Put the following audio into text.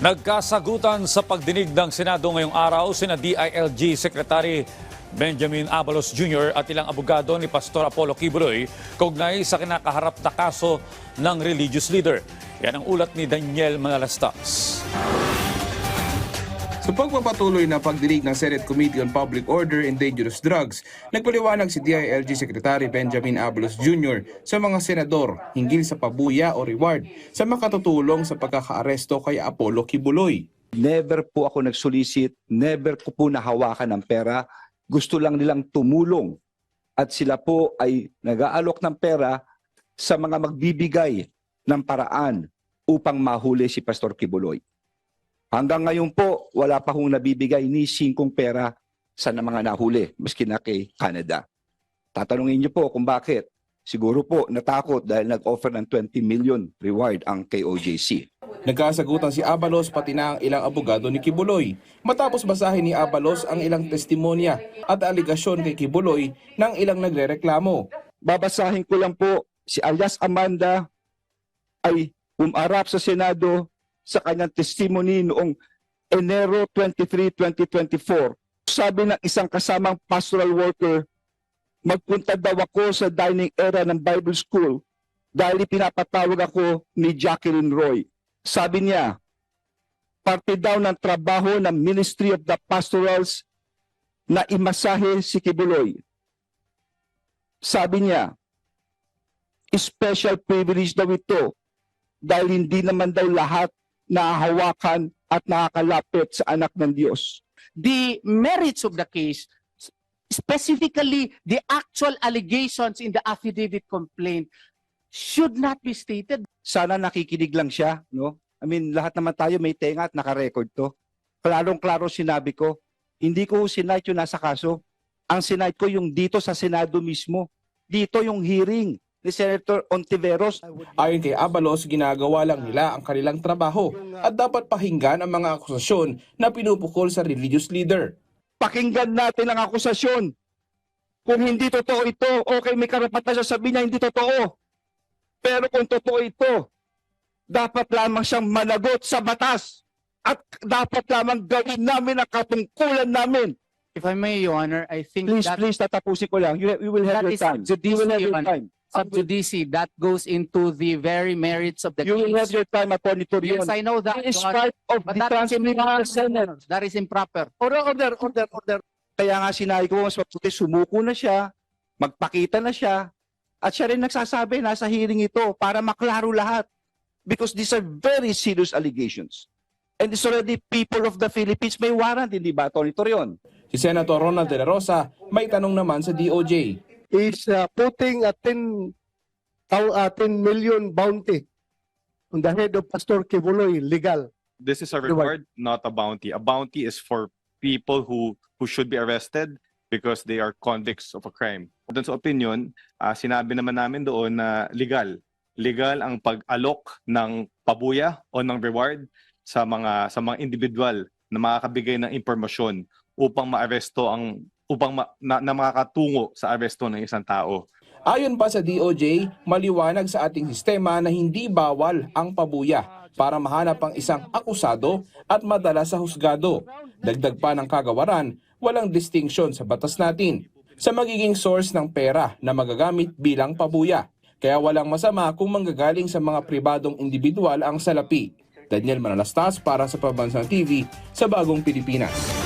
Nagkasagutan sa pagdinig ng Senado ngayong araw sina DILG Secretary Benjamin Abalos Jr. at ilang abogado ni Pastor Apollo Kibuloy kaugnay sa kinakaharap na kaso ng religious leader. Yan ang ulat ni Daniel Manalastas. Sa pagpapatuloy na pagdinig ng Senate Committee on Public Order and Dangerous Drugs, nagpaliwanag si DILG Secretary Benjamin Abalos Jr. sa mga senador hinggil sa pabuya o reward sa makatutulong sa pagkakaaresto kay Apollo Kibuloy. Never po ako nag-solicit, never ko po nahawakan ng pera. Gusto lang nilang tumulong at sila po ay nag-aalok ng pera sa mga magbibigay ng paraan upang mahuli si Pastor Kibuloy. Hanggang ngayon po, wala pa hong nabibigay ni singkong pera sa mga nahuli, maski na kay Canada. Tatanungin niyo po kung bakit. Siguro po natakot dahil nag-offer ng 20 million reward ang KOJC. Nagkasagutan si Abalos pati na ang ilang abogado ni Kibuloy. Matapos basahin ni Abalos ang ilang testimonya at aligasyon kay Kibuloy ng ilang nagrereklamo. Babasahin ko lang po, si alias Amanda ay umarap sa Senado sa kanyang testimony noong Enero 23, 2024. Sabi ng isang kasamang pastoral worker, magpunta daw ako sa dining area ng Bible School dahil pinapatawag ako ni Jacqueline Roy. Sabi niya, parte daw ng trabaho ng Ministry of the Pastorals na imasahe si Kibuloy. Sabi niya, special privilege daw ito dahil hindi naman daw lahat nahahawakan at nakakalapit sa anak ng Diyos. The merits of the case, specifically the actual allegations in the affidavit complaint, should not be stated. Sana nakikinig lang siya, no? I mean, lahat naman tayo may tenga at naka-record to. Klarong-klaro sinabi ko, hindi ko sinight yung nasa kaso. Ang sinight ko yung dito sa Senado mismo. Dito yung hearing ni Senator Ontiveros. Ayon kay Abalos, ginagawa lang nila ang kanilang trabaho at dapat pakinggan ang mga akusasyon na pinupukol sa religious leader. Pakinggan natin ang akusasyon. Kung hindi totoo ito, okay, may karapatan siya sabihin niya hindi totoo. Pero kung totoo ito, dapat lamang siyang managot sa batas at dapat lamang gawin namin ang katungkulan namin. If I may, Your Honor, I think Please, tatapusin ko lang. You will have your time. You will have your time. Sub judice, that goes into the very merits of the You will have case. your time, Atty. Torion. Yes, I know that. It is Your Honor. part of But the that is transcript of the Senate. improper. That is improper. Order. Kaya nga sinabi ko, mas mabuti sumuko na siya, magpakita na siya, at siya rin nagsasabi, nasa hearing ito para maklaro lahat. Because these are very serious allegations. And it's already people of the Philippines may warrant, hindi ba, Atty. Torion? Si Senator Ronald De La Rosa may tanong naman sa DOJ. Is putting a 10 million bounty on the head of Pastor Kibuloy legal. This is a reward, not a bounty. A bounty is for people who should be arrested because they are convicts of a crime. Doon sa opinion, sinabi naman namin doon na legal. Legal ang pag-alok ng pabuya o ng reward sa mga individual na makakabigay ng impormasyon upang maaresto na makakatungo sa aresto ng isang tao. Ayon pa sa DOJ, maliwanag sa ating sistema na hindi bawal ang pabuya para mahanap ang isang akusado at madala sa husgado. Dagdag pa ng kagawaran, walang distinction sa batas natin sa magiging source ng pera na magagamit bilang pabuya. Kaya walang masama kung manggagaling sa mga pribadong individual ang salapi. Daniel Manalastas para sa Pambansang TV sa Bagong Pilipinas.